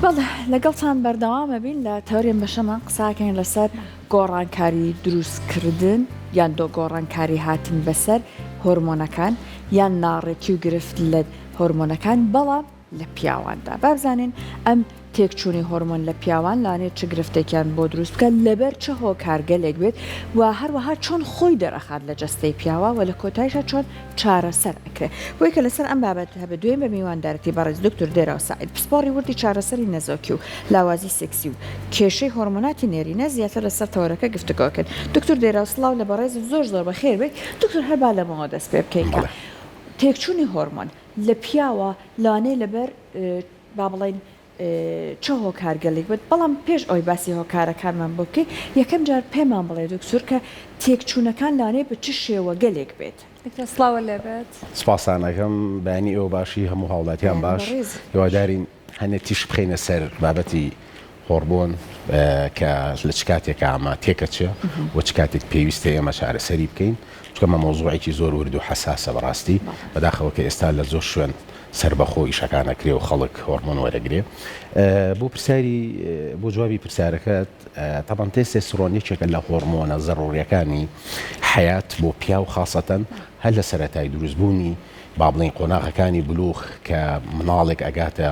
بەڵێ لەگەڵتان بەردەوامە بین لە تەورێن بەشەمان قساکەین لەسەر گۆڕانکاری دروستکردن یان دۆ گۆڕانکاری هاتن بەسەر هۆرمۆنەکان یان ناڕێکی و گرفت لە هۆرمۆنەکان بەڵام لە پیاواندا بابزانین ئەم تێکچوونی هۆرمۆن لە پیاوان لانێت چ گرفتێکیان بۆ دروست بکەن لەبەر چه هۆکارگەلێک بێت و هەروەها چۆن خۆی دەرەخات لە جەستەی پیاوە و لە کۆتاییشە چۆن چارەسەر ئەکرێت بۆی کە لەسەر ئەم بابەت هەبە دوێن بە میواندارەتی بەڕێز دکتۆر دێراو سعید پسپۆڕی وردی چارەسەری نەزۆکی و لاوازی سێکسی و کێشەی هۆرمۆناتی نێرینە زیاتر لەسەر تەورەکە گفتگۆکرد دکتۆر دێراو سڵاو لە بەڕێز زۆر بەخێر بێت دکتۆر هەربا لەمەوە دەست پێ بکەین کە تێکچوونی هۆرمۆن لە پیاوە لانەی لەبەر با بڵێن چه هۆکارگەلێک بێت بەڵام پێش ئەوی باسی هۆکارەکانمان بۆ بکەی یەکەم جار پێمان بڵێ دکتۆر کە تێکچوونەکان لانەی بە چ شێوە گەلێک بێت سڵاوە لێبێت سپاسانەکەم بەینی ئەو باشی هەموو هاوڵاتیان باش هیوادارین هەنێ تیش بخینە سەر بابەتی هۆرمۆن کە لە چ کاتێکە ئەمە تێکە چێ و چ کاتێک پێویستە ئێمە چارەسەری بکەین چکەمە مۆزوعێکی زۆر ورد و حساسە بەڕاستی بەداخەوە کە ئێستا لە زۆر شوێن سربەخۆ ئیشەکانەکرێ و خەڵک هۆرمۆن وەرەگرێ بۆ پرسیاری بۆ جوابی پرسیارەکەت تاپان تێستۆستێرۆن یەکێکە لە هۆرمۆنە زەڕوریەکانی حیات بۆ پیا و خاصەتەن هەر لە سەرەتای دروستبوونی با بڵێن قۆناغەکانی بلوغ کە مناڵێک ئەگاتە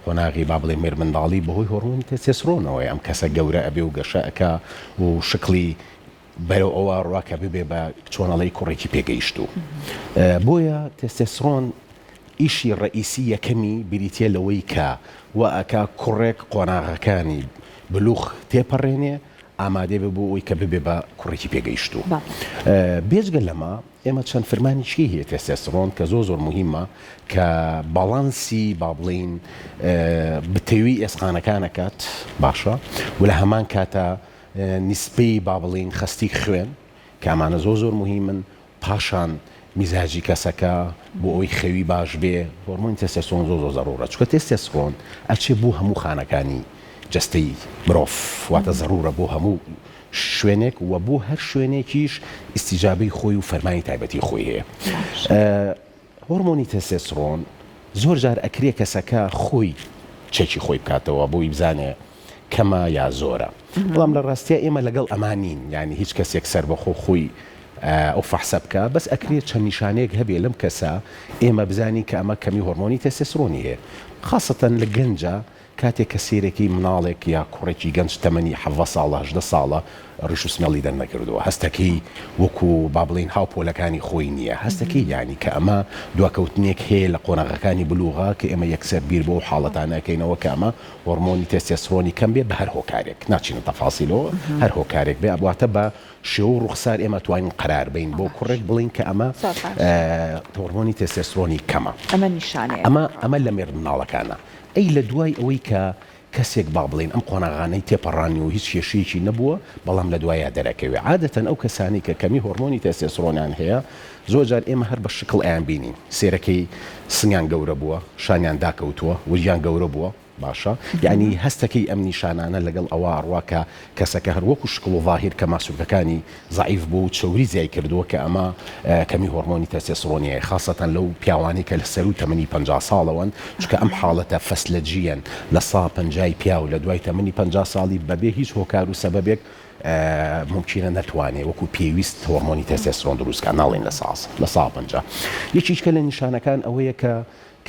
قۆناغی با بڵێ مێر منداڵی بەهۆی هۆرمۆنی تێستۆستێرۆنەوەی ئەم کەسە گەورە ئەبێ و گەشە ئەکا و شکلی بەرەو ئەوە ڕواکە ببێ بە چۆنەڵی کوڕێکی پێگەیشتوو بۆیە تێستۆستێرۆن ئیشی ڕئیسی یەکەمی بریتە لەوەی کە و ئەکا کوڕێک قۆناغەکانی بلوغ تێپەڕێنێ ئامادێ بێ بۆ ئەوی کە ببێ بە کوڕێکی پێگەیشتوو بێجگە لەمە ئێمە چەند فرمانیشی هەیە تێستۆستێرۆن کە زۆر مهمە کە باڵانسی با بڵێن بتەوی ئێسقانەکانەکات باشە و لە هەمان کاتە نیسبەی با بڵێن خەستی خوێن کە ئەمانە زۆر مهمن پاشان میزاجی کەسەکە بۆ ئەوی خەوی باش بێ هۆرمۆنی تێستۆستێرۆن زۆر زەڕورە چونکە تێستۆستێرۆن ئەچێ بۆ هەموو خانەکانی جەستەی مرۆڤ واتە زەڕورە بۆ هەموو شوێنێک و بۆ هەر شوێنێکیش ئیستیجابەی خۆی و فەرمانی تایبەتی خۆی هەیە هۆرمۆنی تێستۆستێرۆن زۆر جار ئەکرێ کەسەکە خۆی چێکی خۆی بکاتەوە بۆی بزانێ کەمە یا زۆرە بەڵام لە ڕاستیە ئێمە لەگەڵ ئەمانین یعنی هیچ کەسێک سەربەخۆ خۆی ئەو فەحسە بکە بەس ئەکرێت چەند نیشانەیەک هەبێ لەم کەسە ئێمە بزانی کە ئەمە کەمی هۆرمۆنی تێستۆستێرۆنی هەیە خاصەتەن لە گەنجە کاتێک کە سیرێکی مناڵێک یا کوڕێکی گەنج تەمەنی 7 ساڵە 18 ساڵە ڕیش و سمێڵی دەرنەکردووە هەستەکەی وەکو با بڵێن هاوپۆلەکانی خۆی نییە هەستەکەی یانی کە ئەمە دواکەوتنێک هەیە لە قۆناغەکانی بلوغا کە ئێمە یەکسەر بیر بۆ حاڵەتانەکەینەوە کە ئەمە هۆرمۆنی تێستۆستێرۆنی کەم بێ بە هەر هۆکارێک ناچینە تەفاسیلەوە هەر هۆکارێک بێ ئەبواتە بە شێوە و ڕوخسار ئێمە توانین قرار بین بۆ کوڕێک بڵین کە ئەمە هۆرمۆنی تێستۆستێرۆنی کەمە ئەمە نیشانەیە ئەمە لە مێر مناڵەکانە ئەی لە دوای ئەوەی کە کەسێک با بڵێن ئەم قۆناغانەی تێپەڕانی و هیچ کێشەیەکی نەبووە بەڵام لە دوایە دەرەکەوێ عادەتەن ئەو کەسانی کە کەمی هۆرمۆنی تێستۆستێرۆنیان هەیە زۆر جار ئێمە هەر بە شکل ئەیان بینین سێرەکەی سنیان گەورە بووە شانیان داکەوتووە وریان گەورە بووە باشە یعنی هەستەکەی ئەم نیشانانە لەگەڵ ئەوە ڕواکە کەسەکە هەروەکو شکڵ و ظاهیر کە ماسوولەکانی ضعیف بوو چۆری زیای کردووە کە ئەمە کەمی هۆرمۆنی تێستۆستێرۆنیە خاصەتەن لەو پیاوانی کە لە سەر و تەمەنی 50 ساڵەوەن چونکە ئەم حاڵەتە فەسلەجیەن لە سا 50 پیا و لە دوای تەمەنی 50 ساڵی بەبێ هیچ هۆکار و سەبەبێک ممکنە نەتوانێت وەکو پێویست هۆرمۆنی تێستۆستێرۆن دروستکە ناڵێن لە سا 50 یەکیچکە لە نیشانەکان ئەوەیە کە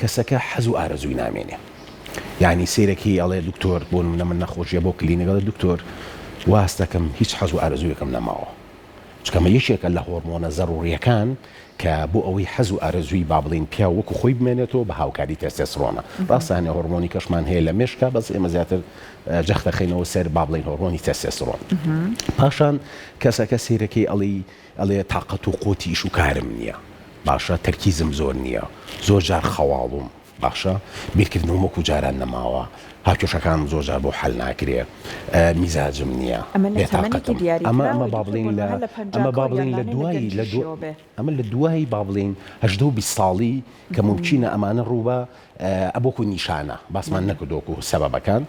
کەسەکە حەز و ئارەزووی نامێنێ یعنی سیرێکی ئەڵێ دکتۆر بۆ من نەخۆشیە بۆ کلینیکەڵە دکتۆر واز دەکەم هیچ حەز و ئارەزوویەکەم نەماوە چکەمە یەکێکە لە هۆرمۆنە زەڕوریەکان کە بۆ ئەوەی حەز و ئارەزووی با بڵێن پیا وەکو خۆی بمێنێتەوە بە هاوکاری تێستۆستێرۆنە ڕاستانێ هۆرمۆنی کەشمان هەیە لە مێشکە بەس ئێمە زیاتر جەختەخینەوە سەر با بڵێن هۆرمۆنی تێستۆستێرۆن پاشان کەسەکە سیرەکەی ئەڵێ تااقەت و قوتی ئیش و کارم نییە باشە تەرکیزم زۆر نییە زۆر جار خەواڵم باشە بیرکردنەوە وەکو جاران نەماوە هاوکێشەکان زۆر جار بۆ حەل ناکرێ میزاجم نییە ئەمە بابڵین لە دوای بابڵین هەژدە و 20 ساڵی کە ممکنە ئەمانە ڕووبە ئەبۆکو نیشانە باسمان نەکردۆکو سەبەبەکان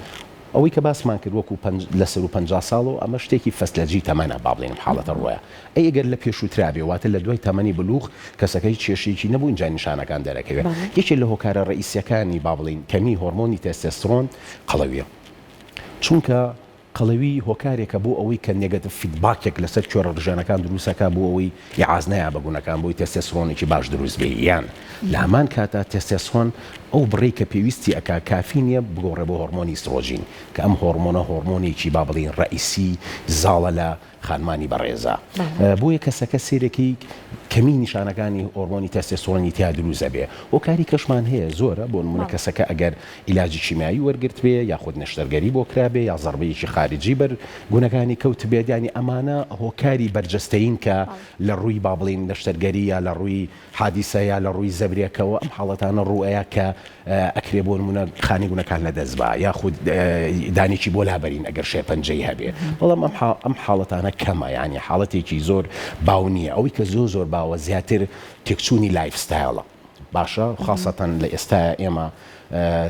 ئەوەی کە باسمان کرد وەکو لە سەر و 50 ساڵەوە ئەمە شتێکی فەستەلجی تەمەنە با بڵێن حاڵەتە ڕۆیە ئەی ئەگەر لە پێشووترابێ واتە لە دوای تەمەنی بلوغ کەسەکەی کێشێکی نەبوو اینجا نیشانەکان دەرەکەوێت یەکێک لە هۆکارە ڕئیسیەکانی با بڵین کەمی هۆرمۆنی تێستۆستێرۆن قەڵەویە چونکە قەڵەوی هۆکارێکە بۆ ئەوەی کە نێگەتیڤ فیدباکێک لەسەر کێرە ڕژانەکان دروستەکە بۆ ئەوەی یاعازنەیە بەگونەکان بۆی تێستۆستێرۆنێکی باش دروست بێ یان لە هەمان کاتە تێستۆستێرۆن ئەو بڕێی کە پێویستی ئەکا کافی نییە بگۆڕێ بۆ هۆرمۆنی ئیسترۆژین کە ئەم هۆرمۆنە هۆرمۆنێکی با بڵین ڕئیسی زاڵە لە خانمانی بەڕێزە بۆیە کەسەکە سێرەکەی کەمی نیشانەکانی هۆرمۆنی تێستۆستێرۆنی تیا دروستە بێ هۆکاری کەشمان هەیە زۆرە بۆ نمونە کەسەکە ئەگەر عیلاجی شیمایی وەرگرت بێ یاخود نەشتەرگەری بۆ کرابێ یا زەربەیەکی خارجی بەر گونەکانی کەوت بێت ینی ئەمانە هۆکاری بەرجەستەین کە لە ڕووی با بڵین نەشتەرگەری یا لە ڕووی حادیسە یا لە ڕووی زەبرێکەوە ئەم حاڵەتانە ڕوئەیە کە ئەکرێ بۆ نمونە خانی گونەکان لە دەست بە یاخود دانێکی بۆ لابەرین ئەگەر شێپەنجەی هەبێ بەڵام ئەم حاڵەتانە کەمە ینی حاڵەتێکی زۆر باو نییە ئەوەی کە زۆر باوە زیاتر تێکچوونی لایف ستایلە باشە خاصەتەن لە ئێستا ئێمە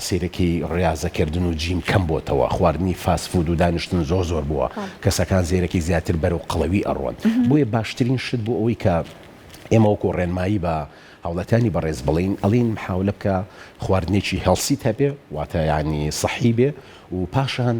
سیرەکی ڕاضەکردن و جیم کەم بۆتەوە خواردنی فاسفود و دانیشتن زۆر بووە کەسەکان زیرەکی زیاتر بەرەو قەڵەوی ئەڕۆن بۆیە باشترین شت بۆ ئەوەی کە ئێمە وەکو ڕێنمایی بە هاوڵەتانی بەڕێز بڵین ئەڵین محاولە بکە خواردنێکی هەڵسیت هەبێ واتە ینی سەحی بێ و پاشان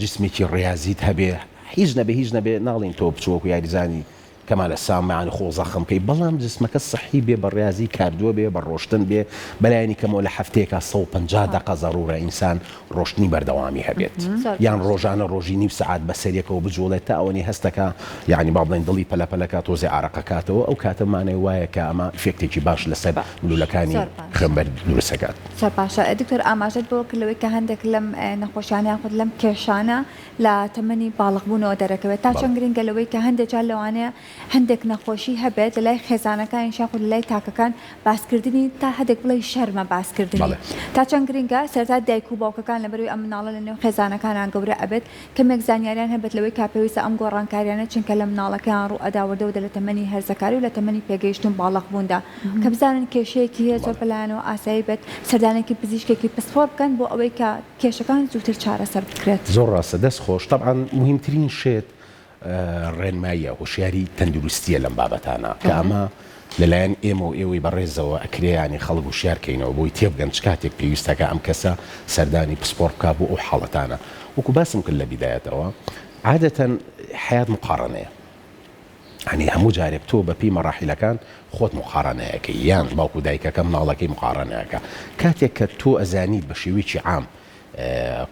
جسمێکی ڕاضیت هەبێ هیچ نەبێ ناڵین تۆ بچووەکو یاریزانی کەمالە سامانی خۆزەخم بکەی بەڵام جسمەکە سەحی بێ بە ڕاضی کاردووە بێ بە ڕۆشتن بێ بەلایانی کەمەوە لە هەفتەیەکە 150 دقە زەڕورە ئینسان ڕۆشتنی بەردەوامی هەبێت یان ڕۆژانە ڕۆژی نیو سعات بەسەرێکەوە بجوڵێت تا ئەوەی هەستەکە یعنی با بڵێن دڵی پەلەپەلەکە تۆزێ عرەقەکاتەوە ئەو کاتەمانەی وایە کە ئەمە فێکتێکی باش لەسەر ملولەکانی خوێنبەر دروستەکات باشە دکتۆر ئاماژەت بۆ کردەوەی کە هەندێک لەم نەخۆشیانە یاخود لەم کێشانە لە تەمەنی باڵغبوونەوە دەرەکەوێت تا چەند گرنگە لەوەی کە هەندێک جار لەوانەیە هەندێک نەخۆشی هەبێت لە لای خێزانەکان شاخود لە لای تاکەکان باسکردنی تا هەندێک بڵێ شەرمە باسکردنی تا چەند گرنگە سەرتا دایک و باوکەکان لەبەروی ئەم مناڵە لە نێو خێزانەکانان گەورە ئەبێت کەمێک زانیاریان هەبێت لەوەی کاپێویستە ئەم گۆڕانکاریانە چونکە لە مناڵەکەیان ڕوو ئەداوەردەوە لە تەمەنی هەرزەکاری و لە تەمەنی پێگەیشتن باڵغبووندا کە بزانن کێشەیەکی هەیە زۆر بەلایەنەوە ئاسایی بێت سەردانێکی پزیشکێکی پسپۆر بکەن بۆ ئەوەی کە کێشەکان زووتر چارەسەر بکرێت زۆر ڕاستە دەست خۆش طبعا مهمترین شێت ڕێنماییە هۆشیاری تەندروستیە لەم بابەتانە کە ئەمە لەلایەن ئێمە و ئێوەی بەڕێزەوە ئەکرێیانی خەڵک و شیارکەینەوە بۆی تێبگەن چ کاتێک پێویستەکە ئەم کەسە سەردانی پسپۆر بکات بۆ ئەو حاڵەتانە وەکو باسم کرد لە بیدایەتەوە عادەتەن حیات مقارنەیە ینی هەموو جارێک تۆ بەپی مەراحیلەکان خۆت مقارنەیەکە یان باوکو دایکەکە مناڵەکەی مقارنەیەەکە کاتێک کە تۆ ئەزانیت بە شێوەیەکی عام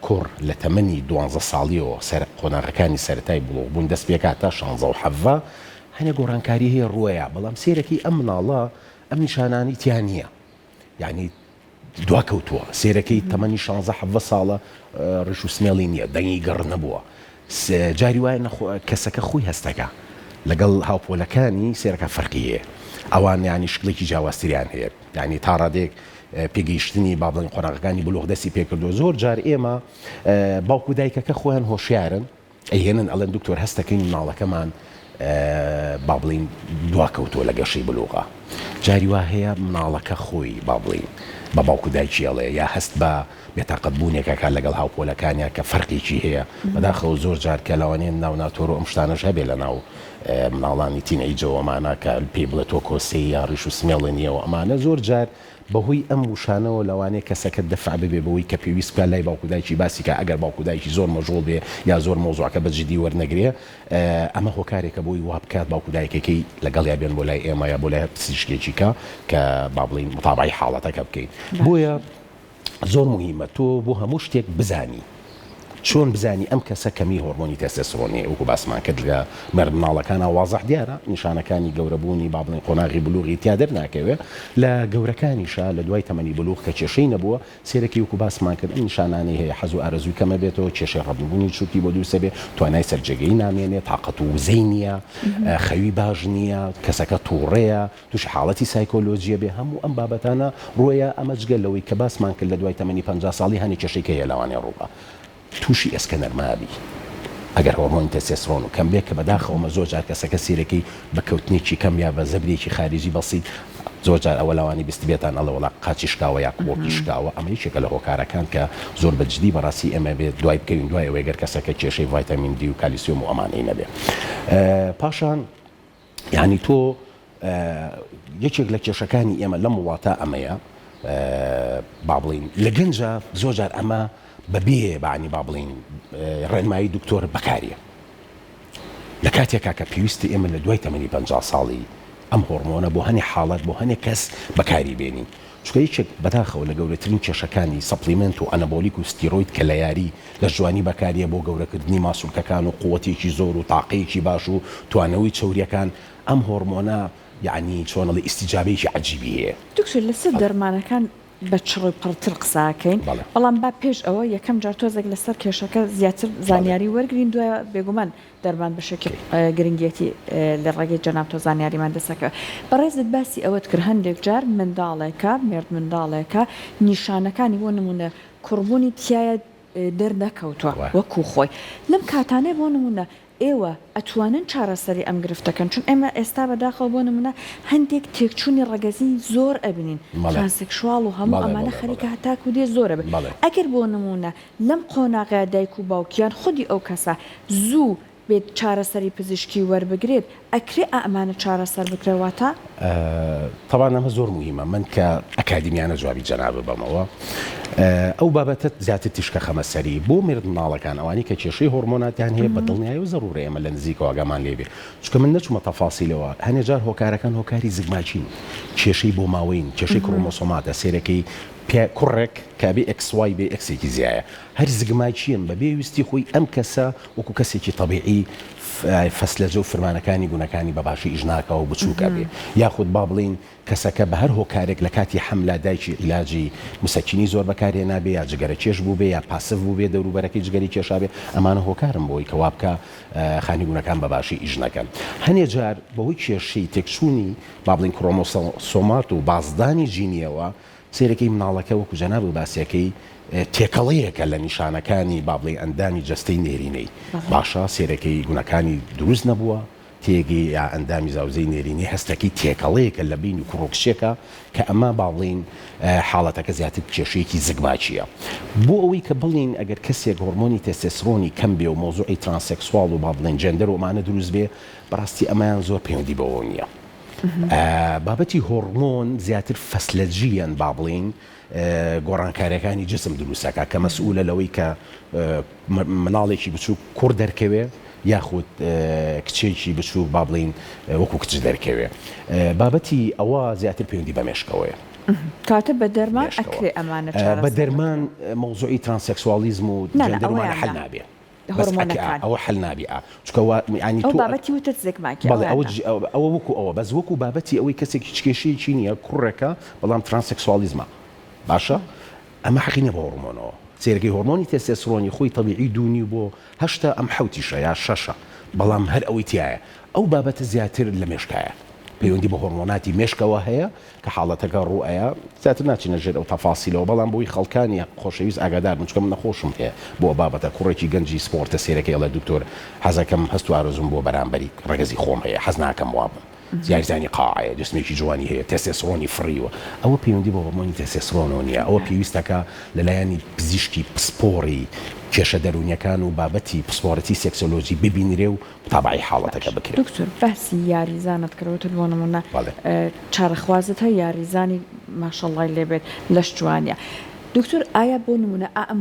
کوڕ لە تەمەنی 12 ساڵیەوە سەر قۆناغەکانی سەرەتای بڵۆغبوون دەست پێکات تا 16 و 17 هەنێ گۆڕانکاری هەیە ڕوویە بەڵام سێرەکی ئەم مناڵە ئەم نیشانانی تیان نییە یعنی دواکەوتووە سێرەکەی تەمەنی 16 ساڵە ڕش و سمێڵی نییە دەنگی گەڕ نەبووە جاری وایە کەسەکە خۆی هەستەکە لەگەڵ هاوپۆلەکانی سێرەکە فەرقیە ئەوان ینی شکلێکی جیاوازتریان هەیە ینی تا ڕادێک پێگەیشتنی با بڵێن قۆناغەکانی بلوغ دەستی پێکردو زۆر جار ئێمە باوکو دایکەکە خۆیان هۆشیارن ئەهێنن ئەڵێن دکتۆر هەستەکەی مناڵەکەمان با بڵین دواکەوتۆ لە گەشەی بلوغە جاری وا هەیە مناڵەکە خۆی با بڵین بە باوکو دایکی ئەڵێ یا هەست بە بێتاقەتبوونێکەکە لەگەڵ هاوپۆلەکانیان کە فەرقێکی هەیە بەداخەوە زۆر جار کە لەوانەیە ناو ناتۆر و ئەم شتانەش هەبێ لە ناو مناڵانی تینەیجەوەمانە کە پێی بڵێت تۆ کۆسی یا ڕیش و سمێڵی نییەوە ئەمانە زۆر جار بەهۆی ئەم وشانەوە لەوانەیە کەسەکە دەفع ببێ بەوەی کە پێویست بکە لای باوکودایکی باسی کە ئەگەر باوکودایکی زۆر مەژۆڵ بێ یا زۆر مۆزوعەکە بەجددی وەرنەگرێ ئەمە هۆکارێکە بۆی وا بکات باوکودایکەکەی لەگەڵ یا بێن بۆ لای ئێمە یا بۆ لای پزیشکێکی کە با بڵین متابعی حاڵەتەکە بکەین بۆیە زۆر مهمە تۆ بۆ هەموو شتێک بزانی چۆن بزانی ئەم کەسە کەمی هۆرمۆنی تێستۆستێرۆنی وەکو باسمان کرد لە مەرد مناڵەکانە وازەح دیارە نیشانەکانی گەورەبوونی با بڵێن قۆناغی بلوغی تیا دەرناکەوێت لە گەورەکانیشە لە دوای تەمەنی بلوغ کە کێشەی نەبووە سێرەکی وەکو باسمان کرد ئەم نیشانانەی هەیە حەز و ئارەزووی کەمە بێتەوە کێشەی ڕەبوونی چووکی بۆ دووسە بێ توانای سەرجەگەی نامێنێت تااقەت و وزەی نییە خەوی باش نییە کەسەکە تووڕەیە توش حاڵەتی سایکۆلۆژیە بێ هەموو ئەم بابەتانە ڕۆیە ئەمە جگەل لەوەی کە باسمان کرد لە دوای تەمەنی 50 ساڵی هەنی کێشەی هەیە لەوانێ ڕووبە تووشی ئەسکەنەرمابی ئەگەر هۆرمۆنی تێستۆستێرۆن و کەم بێت کە بەداخەوەمە زۆر جار کەسەکە سیرەکەی بەکەوتنێکی کەم یا بە زەبرێکی خارجی بەسیط زۆرجار ئەوە لەوانی بیست بێتان ئەڵە وڵا قاچی شکاوە یا قوڵکی شکاوە ئەمە یەکێکە لە هۆکارەکان کە زۆر بەجددی بەڕاستی ئەمە بێت دوای بکەین دوای ئەوەی گەر کەسەکە کێشەی ڤایتامین دی و کالیسیۆم و ئەمانەی نەبێ. پاشان یعنی تۆ یەکێک لە کێشەکانی ئێمە لەم وڵاتە ئەمەیە با بڵین لە گەنجە زۆرجار ئەمە بەبێ بەعنی با بڵین ڕێنمایی دکتۆر بەکاریە لە کاتێکا کە پێویستی ئێمە لە دوای تەمەنی 50 ساڵی ئەم هۆرمۆنە بۆ هەنی حاڵەت بۆ هەنێک کەس بەکاری بێنی چکە یەکێک بەداخەوە لە گەورەترین کێشەکانی سەپلیمنت و ئەنەبۆلیک و ستیرۆید کە لە یاری لە جوانی بەکاریە بۆ گەورەکردنی ماسوولکەکان و قووەتێکی زۆر و تاقەیەکی باش و توانەوەی چەوریەکان ئەم هۆرمۆنە یعنی چۆنەڵی ئیسیجابەیەکی عەجیبی هەیە. دکتۆر لەسەر دەرمانەکان بە چڕی پڕتر قساکەین بەڵام با پێش ئەوە یەکەم جار تۆزێک لەسەر کێشەکە زیاتر زانیاری وەرگین دوای بێگومان دەرمان بەشێکی گرنگیەتی لە ڕێگەی جەناب تۆ زانیاریمان دەسەکە بەڕێزت باسی ئەوەت کرد هەندێک جار منداڵێکە مرد منداڵێکە نیشانەکانی بۆ نمونە کوڕبوونی تایە دەرنەکەوتووە وەکو خۆی لەم کاتانەی بۆ نمونە ئێوە ئەتوانن چارەسەری ئەم گرفتەکەن چون ئێمە ئێستا بەداخەوە بۆ نمونە هەندێک تێکچوونی ڕەگەزی زۆر ئەبینین ترانسێکشواڵ و هەموو ئەمانە خەریکە هەتاکو دێ زۆرە بن ئەگەر بۆ نمونە لەم قۆناغا دایک و باوکیان خودی ئەو کەسە زوو بێت چارەسەری پزیشکی وەربگرێت ئەکرێ ئەمانە چارەسەر بکرێواتە؟ طبعا ئەمە زۆر مهمە من کە ئەکادیمیانە جوابی جەنابە بەمەوە ئەو بابەتت زیاتر تیشکە خەمەسەری بۆ مرد مناڵەکان ئەوانی کە کێشەی هۆرمۆناتیان هەیە بە دڵنیایی و زەڕورە ئێمە لە نزیکەوە ئاگامان لێبێ چونکە من نەچوومە تەفاسیلەوە هەنێجار هۆکارەکان هۆکاری زگماچین کێشەی بۆ ماوەین کێشەی کڕۆمۆسۆماتە سێرەکەی کوڕێک کابێ XY بێ ئەکسێکی زیایە هەر زگماچیان بە بێویستی خۆی ئەم کەسە وەکو کەسێکی طبیعی فەسلەجە و فرمانەکانی گونەکانی بە باشی ئیژناکەوە و بچووکە بێ یاخود با بڵین کەسەکە بە هەر هۆکارێک لە کاتی حەملا دایکی عیلاجی موسەکینی زۆر بەکارێ نابێ یا جگەرە کێش بوو بێ یا پاسف بوو بێ دەوروبەرەکەی جگەری کێشا بێ ئەمانە هۆکارم بۆی کەوا بکە خانی گونەکان بە باشی ئیژنەکەن هەنێ جار بەهۆی کێشەی تێکچوونی با بڵین کڕۆمۆسۆمات و بازدانی جینیەوە سێرەکەی مناڵەکە وەکو جەناب و باسیەکەی تێکەڵەیەکە لە نیشانەکانی با بڵێ ئەندامی جەستەی نێرینەی باشە سێرەکەی گونەکانی دروست نەبووە تێگەی یا ئەندامی زاوزەی نێرینی هەستەکەی تێکەڵەیەکە لە بین و کوڕۆکشێکە کە ئەمە با بڵین حاڵەتەکە زیاتر کێشەیەکی زگماچیە بۆ ئەوەی کە بڵین ئەگەر کەسێک هۆرمۆنی تێستۆستێرۆنی کەم بێ و مۆزوعی ترانسێکسوال و با بڵین جەندەر و ئەمانە دروست بێ بەڕاستی ئەمەیان زۆر پەیوەندی بەوە نییە بابەتی هۆرمۆن زیاتر فەسلەجیەن با بڵین گۆڕانکاریەکانی جسم دروستەکە کە مەسئولە لەوەی کە مناڵێکی بچوو کوڕ دەرکەوێ یاخود کچێکی بچوو با بڵین وەکو کچ دەرکەوێ بابەتی ئەوە زیاتر پەیوەندی بە مێشکەوەیە کاتە بە دەرمان ئەکرێ ئەمانە بە دەرمان مۆزوعی ترانسێکسوالیزم و جەندەرمان حەل نابێ ئەوە حل نابی چکەوە ینی ئەو بابەتی وتت زێکماکە ئەوە وەکو ئەوە بەس وەکو بابەتی ئەوەی کەسێکی چکێشەیەکی نییە کوڕێکە بەڵام ترانسێکسوالیزمە باشە ئەمە حەقی نیە بە هۆرمۆنەوە سێرەکەی هۆرمۆنی تێستۆستێرۆنی خۆی تەبیعی دوونی بۆ هەشتا ئەم حەوتیشە یا شەشە بەڵام هەر ئەوەی تایە ئەو بابەتە زیاتر لە مێشکایە پەیوەندی بە هۆرمۆناتی مێشکەوە هەیە کە حاڵەتەکە ڕوئەیە زیاتر ناچینە ژێر ئەو تەفاسیلەوە بەڵام بۆی خەڵکانی خۆشەویست ئاگادار بن چکە من نەخۆشم هەیە بۆ بابەتە کوڕێکی گەنجی سپۆرتە سێرەکەی ئەڵێ دکتۆر حەزەکەم هەست و ئارەزوم بۆ بەرامبەری ڕێگەزی خۆم هەیە حەز ناکەم وابم یاریزانی قاعەیە جسمێکی جوانی هەیە تێستۆستێرۆنی فڕیوە ئەوە پەیوەندی بە هۆرمۆنی تێستۆستێرۆنەوە نییە ئەوە پێویستەکە لەلایەنی پزیشکی پسپۆڕی کێشە دەرونیەکان و بابەتی پسپۆرەتی سێکسۆلۆژی ببینرێ و تابعی حاڵەتەکە بکرێت. دکتۆر باسی یاریزانت کردوتە بۆ نمونە چارەخوازت هەیە یاریزانی ماشەڵڵای لێبێت لەش جوانیە. دکتۆر ئایا بۆ نمونە ئەم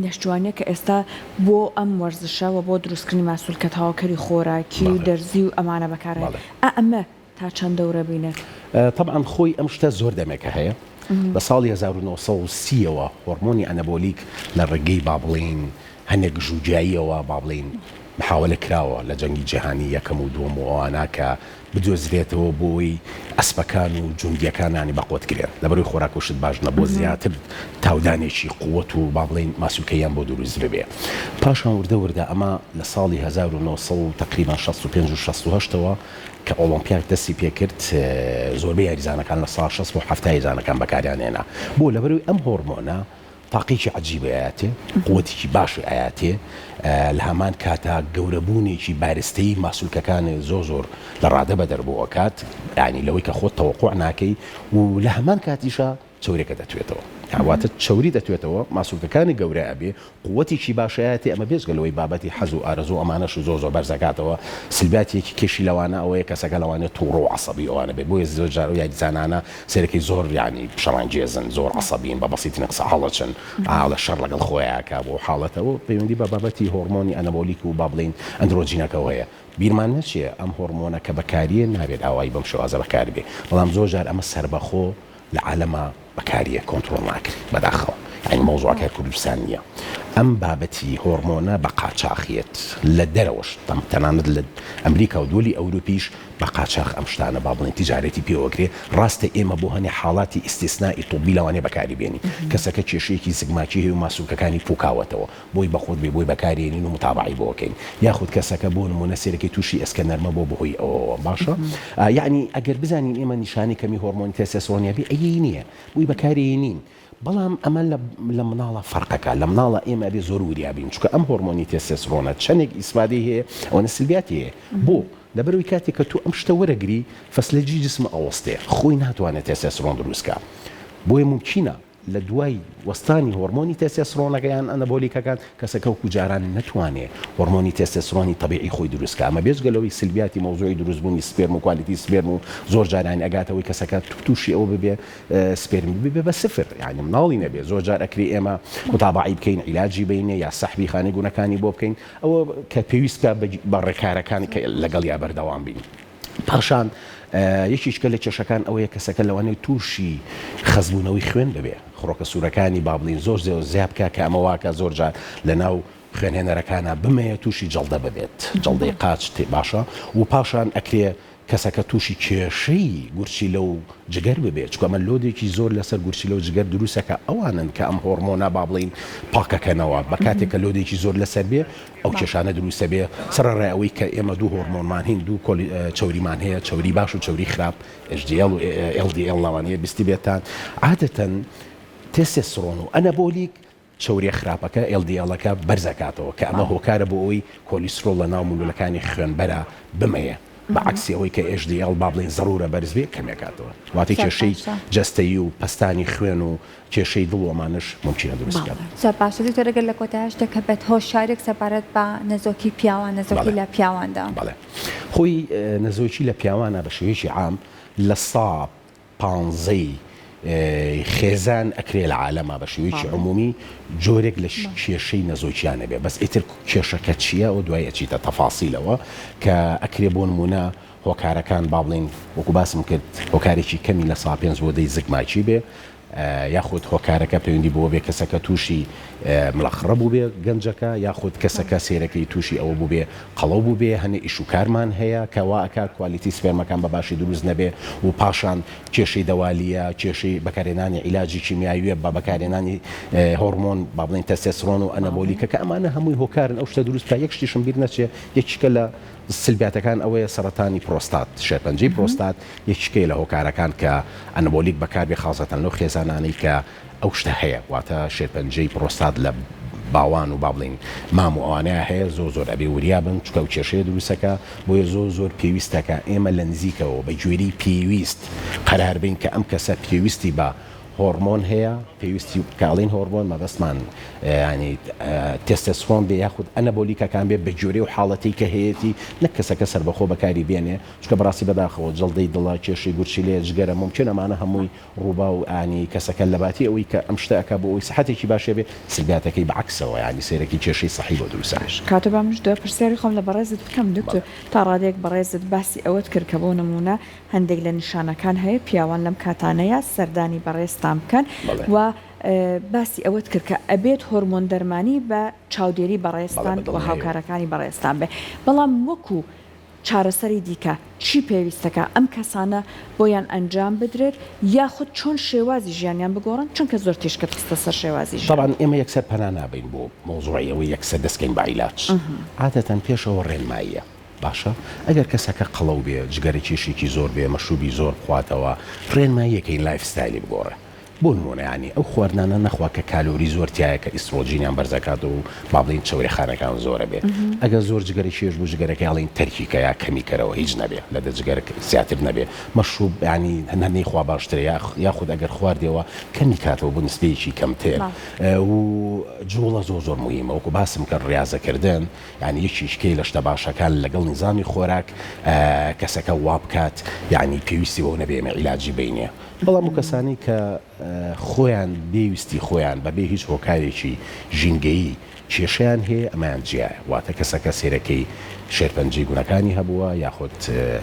نەشتوانیە کە ئێستا بۆ ئەم وەرزشەوە بۆ دروستکردنی ماسوولکە تاواکەری خۆراکی و دەرزی و ئەمانە بەکارێت ئەمە تا چەند دەورە بینێت؟ طبعا خۆی ئەم شتە زۆر دەمێکە هەیە لە ساڵی 1930ەوە هۆرمۆنی ئەنەبۆلیک لە ڕێگەی با بڵین هەندێک ژووجاییەوە با بڵین محاولە کراوە لە جەنگی جیهانی یەکەم و دووەم و ئەوانە کە بدۆزرێتەوە بۆی ئەسپەکان و جوندیەکانانی بەقوتگرێن لەبەروی خۆراکوشت باش نەبوو زیاتر تاودانێکی قووەت و با بڵین ماسوولکەیان بۆ دروست بێ پاشان وردە ئەمە لە ساڵی 1960 تقریبا 65 و 68ەوە کە ئۆلۆمپیاک دەستی پێکرد زۆربەی یاریزانەکان لە ساڵ 60 و 70 یاریزانەکان بەکاریان هێنا بۆ لەبەروی ئەم هۆرمۆنە تاقیکی عجیبە ئاەتێ قوتێکی باشی ئاەتێ لە هەمان کاتا گەورەبوونێکی بارستەی ماسوولکەکانی زۆر لە ڕادە بە دەربەوە کات ینی لەوەی کە خۆت تەوەقوع ناکەی و لە هەمان کاتیشە چورێکە دەتوێتەوە هاواتە چوری دەتوێتەوە ماسوولکەکانی گەورە ئەبێ قوتێکی باشایەتی ئەمە بێزگە لەوەی بابەتی حەز و ئارەزوو ئەمانەش زۆر بەرزەکاتەوە سلباتێکی کێشی لەوانە ئەوەیە کەسەکە لەوانێت تووڕۆ عەسەبی ئەوانە بێت بۆیە زۆر جار یاک زانانە سەرەکی زۆر ینی شەڕانگێزن زۆر عەسەبین بە بەسیتی قسە هەڵەچن لە شەڕ لەگەڵ خۆیانکە بۆ حاڵەتەوە پەیوەندی بە بابەتی هۆرمۆنی ئەنەبۆلیک و با بڵین ئەندرۆجینەکەەوە هەیە بیرمان نەچێ ئەم هۆرمۆنە کە بەکاریە نابێت ئاوایی بەم شێوازە بەکار بێ بەڵام زۆر جار ئەمە سەربەخۆ لە عالەمە بەکاریە کۆنتترۆل ناکرێت بەداخەوە یعنی مۆزوعەکە کوردستان نییە ئەم بابەتی هۆرمۆنە بە قاچاقیت لە دەرەوەش تەنانەت لە ئەمریکا و دۆلی ئەوروپیش بە قاچاق ئەم شتانە با بڵێن تیجارەتی پێوەگرێ ڕاستە ئێمە بۆ هەنێ حاڵاتی ئیستیسنای توبی لەوانێ بەکاری بێنی کەسەکە کێشەیەکی زگماکی هەیە و ماسوولکەکانی پوکاوەتەوە بۆی بەخۆت بێ بۆی بەکارێنین و متابعی بۆکەین یاخود کەسەکە بۆ نمونە سێرەکەی تووشی ئەسکەنەرمە بۆ بەهۆی ئەوە باشە یعنی ئەگەر بزانین ئێمە نیشانی کەمی هۆرمۆنی تێستۆستێرۆنیابی ئەیە نییە بۆی بەکارێنین بەڵام ئەمە لە مناڵە فەرقەکە لە مناڵە ئێمە بێ زۆر وریابین چونکە ئەم هۆرمۆنی تێستۆستێرۆنە چەندێک ئیسپادەی هەیە ئەوە سلبیاتی هەیە بۆ لەبەرەوەی کاتێک کە تو ئەم شتە وەرەگری فەسلەجی جسمە ئەوەستێ خۆی ناتوانێت تێستۆستێرۆن دروستکە بۆیە ممکنە لە دوای وەستانی هۆرمۆنی تێستۆستێرۆنەکەیان ئەنەبۆلیکەکان کەسەکە وەکو جاران نەتوانێت هۆرمۆنی تێستۆستێرۆنی طبیعی خۆی دروستکە ئەمە بێجگەلەوەی سلبیاتی مۆزوعی دروستبوونی سپێرم و کوالیتی سپێرم و زۆر جاران ئەگاتەوەی کەسەکە تووشی ئەوە ببێ سپێرم ببێ بە سفر یعنی مناڵی نەبێ زۆر جار ئەکری ئێمە متابعی بکەین عیلاجی بینێ یا سەحبی خانەی گونەکانی بۆ بکەین ئەوە کە پێویستکە بە ڕێکارەکانی کە لەگەڵ یا بەردەوام بین پاشان یەکیشکە لە کێشەکان ئەوەیە کەسەکە لەوانەیە تووشی خەزبوونەوەی خوێن ببێ خڕۆکە سوورەکانی با بڵین زۆر زیاب بکە کە ئەمە واکە زۆر جار لەناو خوێنهێنەرەکانە بمەیە تووشی جەڵدە ببێت جەڵدەی قاچ تێ باشە و پاشان ئەکرێ کەسەکە تووشی کێشەی گورچی لەو جگەر ببێت چکە ئەمە لۆدێکی زۆر لەسەر گورچی لەو جگەر دروستەکە ئەوانن کە ئەم هۆرمۆنە با بڵین پاکەکەنەوە بە کاتێک کە لۆدێکی زۆر لەسەر بێ ئەو کێشانە دروستە بێ سەرڕای ئەوەی کە ئێمە دوو هۆرمۆنمان هین دوو چوریمان هەیە چوری باش و چوری خراپ HDL و LDL لەوانەیە بیستی بێتان عادەتەن تێستۆستێرۆن و ئەنەبۆلیک چوری خراپەکە LDL-ەکە بەرزەکاتەوە کە ئەمە هۆکارە بۆ ئەوەی کۆلیسترۆل لە ناو مولولەکانی خوێنبەرە بمەیە بەعکسی ئەوەی کە HDL با بڵین زەرورە بەرز بێ کەمێکاتەوە واتی کێشەی جەستەیی و پەستانی خوێن و کێشەی دڵۆمانش ممکنە دروستکە زۆر باشە دوکتۆرەگەر لە کۆتایش دەکە بێت هۆشارێک سەپارەت بە نەزۆکی پیاوان نەزۆکی لە پیاواندا بەڵێ خۆی نەزۆکی لە پیاوانە بە شێوەیەکی عام لە 115 خێزان ئەکرێ لە عالەما بە شێوەیەکی عمومی جۆرێک لە کێشەی نەزۆکیانە بێ بەس ئیتر کێشەکە چییە و دوای ئەچیتە تەفاسیلەوە کە ئەکرێ بۆ نمونە هۆکارەکان با بڵین وەکو باسم کرد هۆکارێکی کەمی لە 5 بۆ 10 زگماکی بێ یاخود هۆکارەکە پەیوەندی بۆ بێ کەسەکە تووشی مڵەخڕە بوو بێ گەنجەکە یاخود کەسەکە سێرەکەی تووشی ئەوە بوو بێ قەڵەو بوو بێ هەنێ ئیش و کارمان هەیە کەواکە کوالیتی سپێرمەکان بە باشی دروست نەبێ و پاشان کێشەی دەوالیە کێشەی بەکارێنانی عیلاجی کیمیاویە بە بەکارێنانی هۆرمۆن با بڵین تەستۆستێرۆن و ئەنەبۆلیکە کە ئەمانە هەمووی هۆکارن ئەو شتە دروست بکە یەک شتیشم بیر نەچێ یەکیکە لە سلبیاتەکان ئەوەیە سەرەتانی پرۆستات شێرپەنجەی پرۆستات یەکیکەی لە هۆکارەکان کە ئەنەبۆلیک بەکاربێ خاڵزەتەن لەو خێزانانەی کە ئەو شتە هەیە واتە شێرپەنجەی پرۆستات لە باوان و با بڵین مام و ئەوانەیە هەیە زۆر ئەبێ وریابن چکە و کێشەیە دروستەکە بۆیە زۆر پێویستەکە ئێمە لە نزیکەوە بە گوێرەی پێویست قەرار بین کە ئەم کەسە پێویستی بە هۆرمۆن هەیە پێویستی کاڵین هۆرمۆن مەبەستمان ینی تێستۆستێرۆن بێ یاخود ئەنەبۆلیکەکان بێ بە جۆرەی و حاڵەتی کە هەیەی نەک کەسەکە سەربەخۆ بەکاری بێنێ چکە بەڕاستی بەداخەوە جەڵدەی دڵە کێشەی گورچی لێ جگەرە ممکنە ئەمانە هەمووی ڕووبا و ئانی کەسەکە لە باتی ئەوەی کە ئەم شتەکە بۆ ئەوی سەحەتێکی باشێ بێ سلبیاتەکەی بەعکسەوە ینی سێرەکی کێشەی صحی بۆ دروستش کاتە بامش دو پرسیاری خۆم لە بەڕێزت بکەم دکتۆر تا ڕادێک بەڕێزت باسی ئەوەت کرد کە بۆ نمونە هەندێک لە نیشانەکان هەیە پیاوان لەم کاتانەیە سەردانی بەڕێزتان بکەن و باسی ئەوەت کرد کە ئەبێت هۆرمۆن دەرمانی بە چاودێری بەڕێستان و هاوکارەکانی بەڕێستان بێ بەڵام وەکو چارەسەری دیکە چی پێویستەکە ئەم کەسانە بۆیان ئەنجام بدرێت یاخود چۆن شێوازی ژیانیان بگۆڕن چونکە زۆر تێشکە خستە سەر شێوازی ژیان طبعا ئێمە یەکسەر پەنا نابین بۆ مۆزوعی ئەوەی یەکسەر دەستکەین بە عیلاج عادەتەن پێشەوە ڕێنماییە باشە ئەگەر کەسەکە قەڵەو بێ جگەرە کێشێکی زۆر بێ مەشروبی زۆر بخواتەوە ڕێنماییەکەی لایف ستایلی بگۆڕێ بۆ نمونە ینی ئەو خواردانە نەخوا کە کالۆری زۆرتیایە کە ئیسۆجینیان بەرزەکات و با بڵین چاوەڕێخانەکان زۆرە بێ ئەگە زۆر جگەری شێش بوو ژگەرەکە یاڵین تەرکیکە یا کەمیکەرەوە هیچ نەبێ لە دەجگەر زیاتر نەبێ مەشروب ینی هەنەی خوا باشترە یاخود ئەگەر خواردەوە کەمی کاتەوە بۆ نسبەیەکی کەمتر و جوڵە زۆر مهمە وەکو باسم کە ڕاضەکردن ینی یەکیشکەی لە شتە باشەکان لەگەڵ نظامی خۆراک کەسەکە وا بکات یعنی پێویستی بۆ نەبێمە عیلاجی بینێ بەڵام و کەسانی کە خۆیان پێویستی خۆیان بەبێ هیچ هۆکارێکی ژینگەیی کێشیان هەیە ئەمایان جیایە واتە کەسەکە سێرەکەی شێرپەنجەی گونەکانی هەبووە یاخود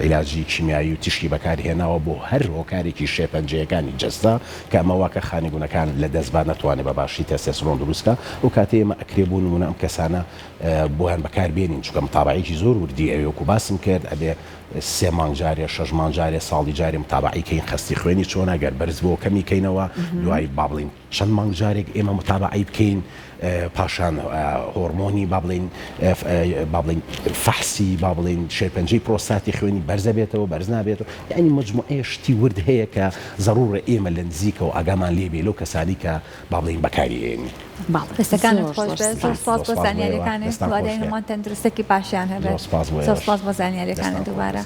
عیلاجی کیمیایی و تیشکی بەکارهێناوە بۆ هەر هۆکارێکی شێرپەنجەیەکانی جەستا کە ئەمەواکە خانی گونەکان لە دەستبان نەتوانێت بە باشی تەستۆستێرۆن دروستکە و کاتێ ئێمە ئەکرێبوون نمونە ئەم کەسانە بۆیان بەکاربێنین چونکە متابعەیەکی زۆر وردی ئەوێ وەکو باسم کرد ئەبێ 3 مانگجارێ 6 مانگجارێ ساڵی جارێ متابعی کەین خستی خوێنی چۆن ئەگەر بەرز بۆ کەمی کەینەوە دوای با بڵین چەند مانگجارێک ئێمە متابعی بکەین پاشان هۆرمۆنی با بڵین فەحسی با بڵین شێرپەنجەی پرۆستاتی خوێنی بەرزە بێتەوە بەرز نابێتەوە یعنی مجموعەیە شتی ورد هەیە کە ضرورە ئێمە لە نزیکەوە ئاگامان لێبێ لەو کەسانی کە با بڵین بەکارهێنی دەستەکانت خۆش بێت زۆر سپاس بۆ زانیاریەکانت وادەی هەمووان تەندروستێکی باشیان هەبێت زۆر سپاس بۆ زانیاریەکانت دووبارە